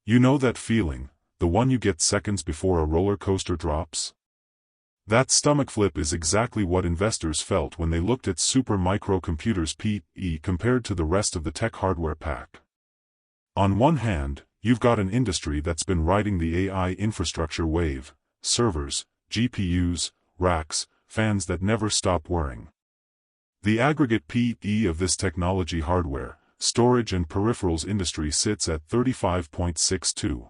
You know that feeling, the one you get seconds before a roller coaster drops? That stomach flip is exactly what investors felt when they looked at Supermicro Computer's P/E compared to the rest of the tech hardware pack. On one hand, you've got an industry that's been riding the AI infrastructure wave: servers, GPUs, racks, fans that never stop whirring. The aggregate P/E of this technology hardware, storage and peripherals industry sits at 35.62.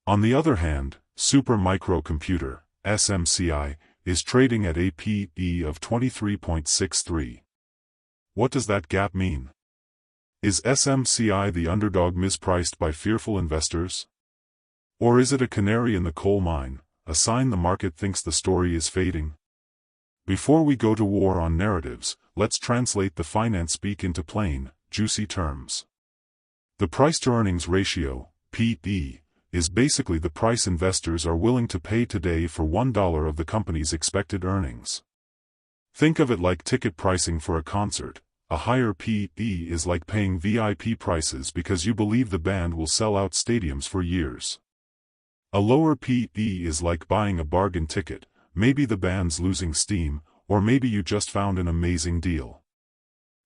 On the other hand, Supermicro Computer, SMCI, is trading at a P/E of 23.63. What does that gap mean? Is SMCI the underdog mispriced by fearful investors? Or is it a canary in the coal mine, a sign the market thinks the story is fading? Before we go to war on narratives, let's translate the finance speak into plain, juicy terms. The price-to-earnings ratio, P/E, is basically the price investors are willing to pay today for $1 of the company's expected earnings. Think of it like ticket pricing for a concert. A higher P/E is like paying VIP prices because you believe the band will sell out stadiums for years. A lower P/E is like buying a bargain ticket. Maybe the band's losing steam, or maybe you just found an amazing deal.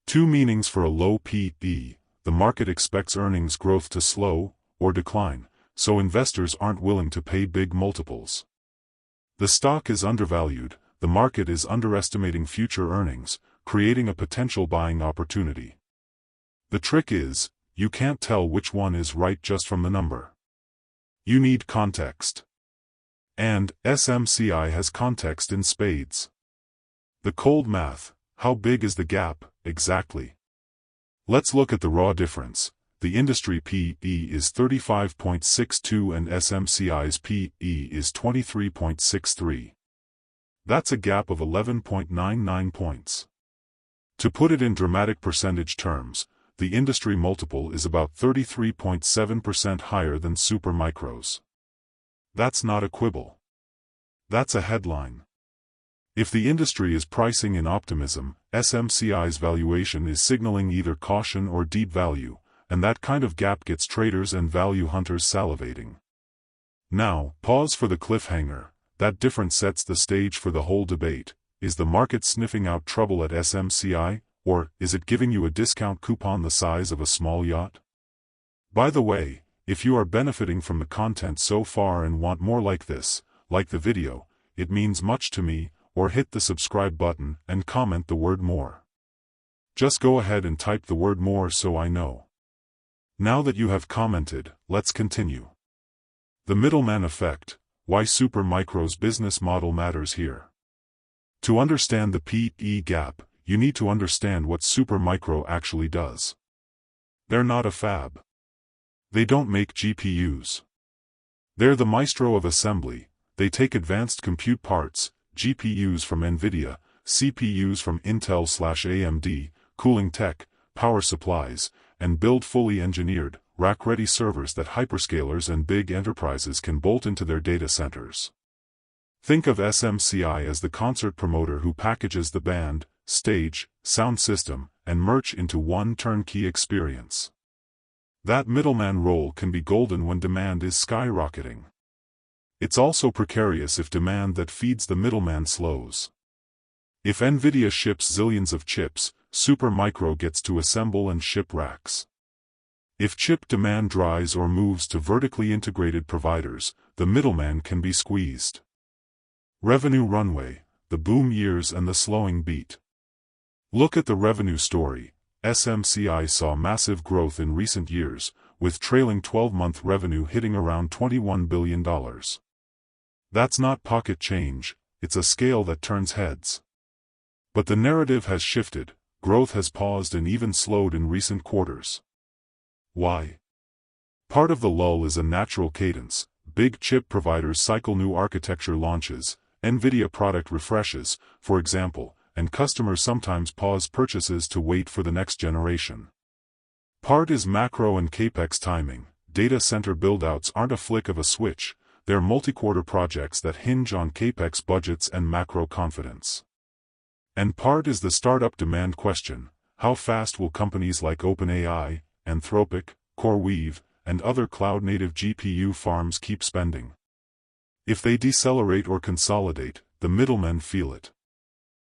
Two meanings for a low P/E: the market expects earnings growth to slow, or decline, so investors aren't willing to pay big multiples. The stock is undervalued, the market is underestimating future earnings, creating a potential buying opportunity. The trick is, you can't tell which one is right just from the number. You need context. And SMCI has context in spades. The cold math: how big is the gap, exactly? Let's look at the raw difference. The industry P/E is 35.62 and SMCI's P/E is 23.63. That's a gap of 11.99 points. To put it in dramatic percentage terms, the industry multiple is about 33.7% higher than Supermicro's. That's not a quibble. That's a headline. If the industry is pricing in optimism, SMCI's valuation is signaling either caution or deep value, and that kind of gap gets traders and value hunters salivating. Now, pause for the cliffhanger. That difference sets the stage for the whole debate. Is the market sniffing out trouble at SMCI, or is it giving you a discount coupon the size of a small yacht? By the way, if you are benefiting from the content so far and want more like this, like the video, it means much to me, or hit the subscribe button and comment the word more. Just go ahead and type the word more so I know. Now that you have commented, let's continue. The middleman effect: why Supermicro's business model matters here. To understand the P/E gap, you need to understand what Supermicro actually does. They're not a fab. They don't make GPUs. They're the maestro of assembly. They take advanced compute parts, GPUs from NVIDIA, CPUs from Intel/AMD, cooling tech, power supplies, and build fully engineered, rack-ready servers that hyperscalers and big enterprises can bolt into their data centers. Think of SMCI as the concert promoter who packages the band, stage, sound system, and merch into one turnkey experience. That middleman role can be golden when demand is skyrocketing. It's also precarious if demand that feeds the middleman slows. If NVIDIA ships zillions of chips, Supermicro gets to assemble and ship racks. If chip demand dries or moves to vertically integrated providers, the middleman can be squeezed. Revenue runway: the boom years and the slowing beat. Look at the revenue story. SMCI saw massive growth in recent years, with trailing 12-month revenue hitting around $21 billion. That's not pocket change, it's a scale that turns heads. But the narrative has shifted, growth has paused and even slowed in recent quarters. Why? Part of the lull is a natural cadence. Big chip providers cycle new architecture launches, NVIDIA product refreshes, for example, and customers sometimes pause purchases to wait for the next generation. Part is macro and capex timing. Data center buildouts aren't a flick of a switch, they're multi-quarter projects that hinge on capex budgets and macro confidence. And part is the startup demand question: how fast will companies like OpenAI, Anthropic, CoreWeave, and other cloud-native GPU farms keep spending. If they decelerate or consolidate, the middlemen feel it.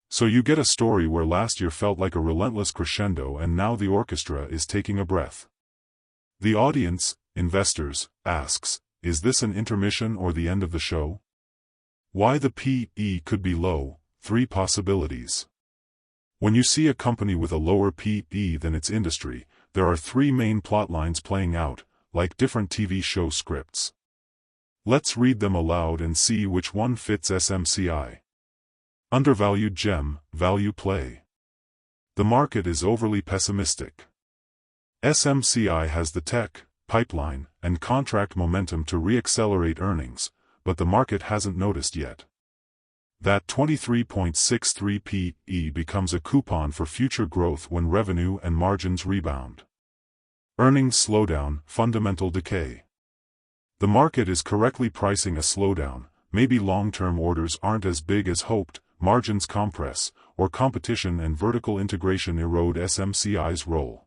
So you get a story where last year felt like a relentless crescendo and now the orchestra is taking a breath. The audience, investors, asks, is this an intermission or the end of the show? Why the P/E could be low, 3 possibilities. When you see a company with a lower P/E than its industry, there are 3 main plot lines playing out, like different TV show scripts. Let's read them aloud and see which one fits SMCI. Undervalued gem, value play. The market is overly pessimistic. SMCI has the tech, pipeline, and contract momentum to re-accelerate earnings, but the market hasn't noticed yet. That 23.63 P/E becomes a coupon for future growth when revenue and margins rebound. Earnings slowdown, fundamental decay. The market is correctly pricing a slowdown, maybe long-term orders aren't as big as hoped, margins compress, or competition and vertical integration erode SMCI's role.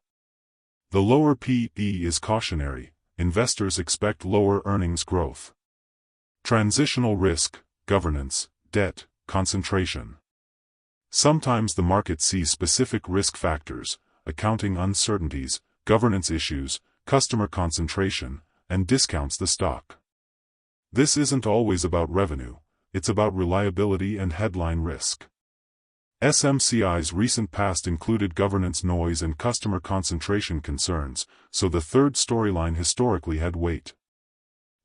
The lower P/E is cautionary, investors expect lower earnings growth. Transitional risk, governance, debt, concentration. Sometimes the market sees specific risk factors, accounting uncertainties, governance issues, customer concentration, and discounts the stock. This isn't always about revenue, it's about reliability and headline risk. SMCI's recent past included governance noise and customer concentration concerns, so the third storyline historically had weight.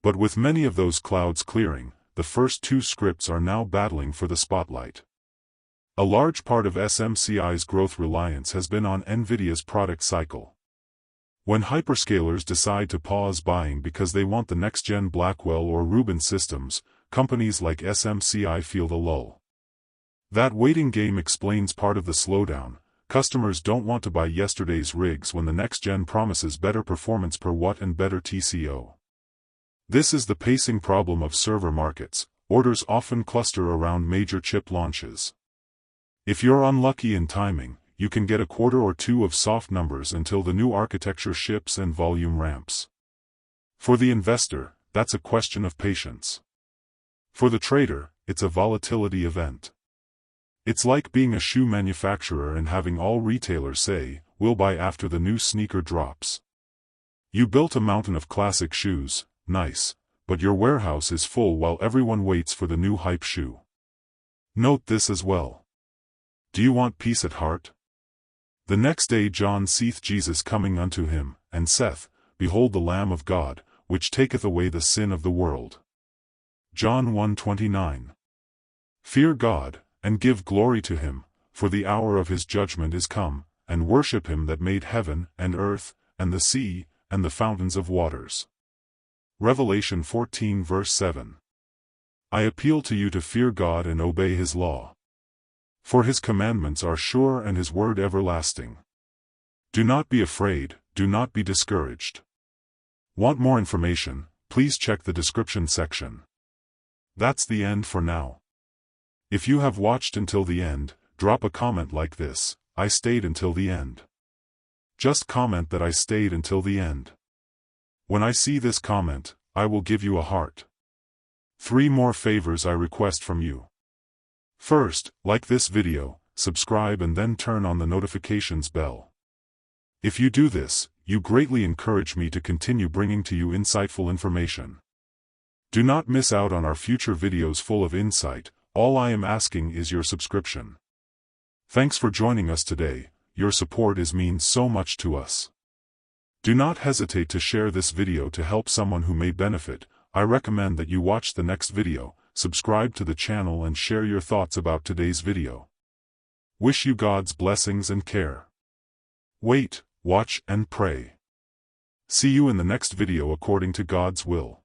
But with many of those clouds clearing, the first 2 scripts are now battling for the spotlight. A large part of SMCI's growth reliance has been on NVIDIA's product cycle. When hyperscalers decide to pause buying because they want the next-gen Blackwell or Rubin systems, companies like SMCI feel the lull. That waiting game explains part of the slowdown. Customers don't want to buy yesterday's rigs when the next-gen promises better performance per watt and better TCO. This is the pacing problem of server markets. Orders often cluster around major chip launches. If you're unlucky in timing, you can get a quarter or 2 of soft numbers until the new architecture ships and volume ramps. For the investor, that's a question of patience. For the trader, it's a volatility event. It's like being a shoe manufacturer and having all retailers say, "We'll buy after the new sneaker drops." You built a mountain of classic shoes, nice, but your warehouse is full while everyone waits for the new hype shoe. Note this as well. Do you want peace at heart? The next day John seeth Jesus coming unto him, and saith, Behold the Lamb of God, which taketh away the sin of the world. John 1:29. Fear God, and give glory to him, for the hour of his judgment is come, and worship him that made heaven, and earth, and the sea, and the fountains of waters. Revelation 14 verse 7. I appeal to you to fear God and obey his law. For his commandments are sure and his word everlasting. Do not be afraid, do not be discouraged. Want more information? Please check the description section. That's the end for now. If you have watched until the end, drop a comment like this: I stayed until the end. Just comment that I stayed until the end. When I see this comment, I will give you a heart. 3 more favors I request from you. First, like this video, subscribe and then turn on the notifications bell. If you do this, you greatly encourage me to continue bringing to you insightful information. Do not miss out on our future videos full of insight. All I am asking is your subscription. Thanks for joining us today. Your support means so much to us. Do not hesitate to share this video to help someone who may benefit. I recommend that you watch the next video, subscribe to the channel and share your thoughts about today's video. Wish you God's blessings and care. Wait, watch and pray. See you in the next video according to God's will.